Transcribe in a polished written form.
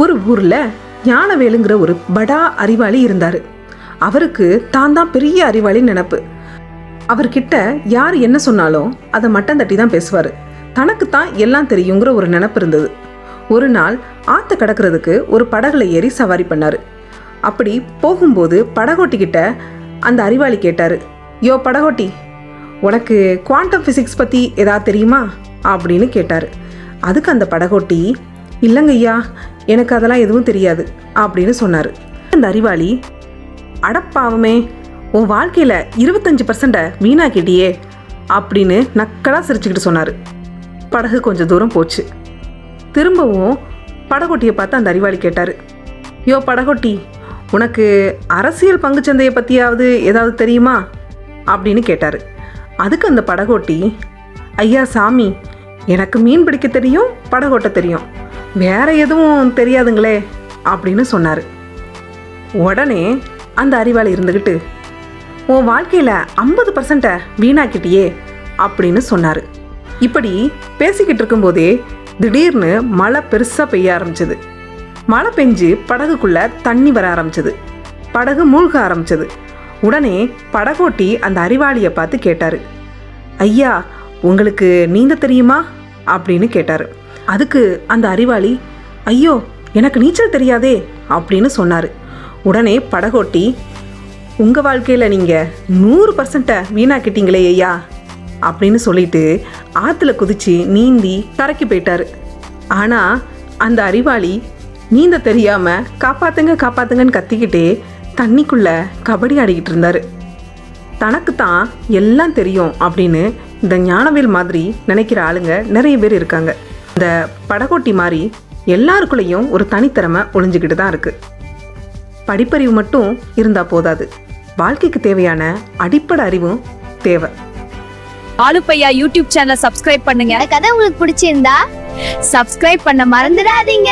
ஒரு ஊர்ல ஞானவேலுங்கிற ஒரு படா அறிவாளி இருந்தாரு. அவருக்கு தான் பெரிய அறிவாளி நினைப்பு. அவர்கிட்ட யார் என்ன சொன்னாலும் அதை மட்டம் தட்டி தான் பேசுவார். தனக்கு தான் எல்லாம் தெரியுங்கிற ஒரு நினப்பு இருந்தது. ஒரு நாள் ஆற்ற கடக்கிறதுக்கு ஒரு படகுல ஏறி சவாரி பண்ணார். அப்படி போகும்போது படகோட்டிக்கிட்ட அந்த அறிவாளி கேட்டார், யோ படகோட்டி, உனக்கு குவாண்டம் ஃபிசிக்ஸ் பற்றி ஏதாவது தெரியுமா அப்படின்னு கேட்டார். அதுக்கு அந்த படகோட்டி, இல்லைங்க ஐயா, எனக்கு அதெல்லாம் எதுவும் தெரியாது அப்படின்னு சொன்னார். அந்த அறிவாளி, அடப்பாவமே, உன் வாழ்க்கையில் 25% வீணாக்கிட்டியே அப்படின்னு நக்கலாக சிரிச்சுக்கிட்டு சொன்னார். படகு கொஞ்சம் தூரம் போச்சு. திரும்பவும் படகோட்டியை பார்த்து அந்த அறிவாளி கேட்டார், யோ படகோட்டி, உனக்கு அரசியல் பங்குச்சந்தையை பற்றியாவது ஏதாவது தெரியுமா அப்படின்னு கேட்டார். அதுக்கு அந்த படகோட்டி, ஐயா சாமி, எனக்கு மீன் பிடிக்க தெரியும், படகோட்ட தெரியும், வேற எதுவும் தெரியாதுங்களே அப்படின்னு சொன்னார். உடனே அந்த அறிவாளி இருந்துக்கிட்டு, உன் வாழ்க்கையில் 50% வீணாக்கிட்டியே அப்படின்னு சொன்னார். இப்படி பேசிக்கிட்டு இருக்கும்போதே திடீர்னு மழை பெருசாக பெய்ய ஆரம்பிச்சது. மழை பெஞ்சு படகுக்குள்ள தண்ணி வர ஆரம்பிச்சது. படகு மூழ்க ஆரம்பிச்சது. உடனே படகோட்டி அந்த அறிவாளியை பார்த்து கேட்டார், ஐயா, உங்களுக்கு நீந்த தெரியுமா அப்படின்னு கேட்டார். அதுக்கு அந்த அறிவாளி, ஐயோ, எனக்கு நீச்சல் தெரியாதே அப்படின்னு சொன்னார். உடனே படகோட்டி, உங்கள் வாழ்க்கையில் நீங்கள் 100% வீணாக்கிட்டீங்களே ஐயா அப்படின்னு சொல்லிட்டு ஆற்றுல குதித்து நீந்தி கரைக்கு போயிட்டார். ஆனால் அந்த அறிவாளி நீந்த தெரியாமல் காப்பாற்றுங்க காப்பாற்றுங்கன்னு கத்திக்கிட்டே தண்ணிக்குள்ளே கபடி ஆடிக்கிட்டு இருந்தார். தனக்கு தான் எல்லாம் தெரியும் அப்படின்னு இந்த ஞானவேல் மாதிரி நினைக்கிற ஆளுங்க நிறைய பேர் இருக்காங்க. இந்த படகோட்டி மாதிரி எல்லாருக்குள்ளேயும் ஒரு தனித்திறமை ஒளிஞ்சிக்கிட்டு தான் இருக்குது. படிப்பறிவு மட்டும் இருந்தால் போதாது, வாழ்க்கைக்கு தேவையான அடிப்படை அறிவும் தேவை. ஆலுப்பையா யூடியூப் சேனலை சப்ஸ்கிரைப் பண்ணுங்க. கதை உங்களுக்கு பிடிச்சிருந்தா சப்ஸ்கிரைப் பண்ண மறந்துடாதீங்க.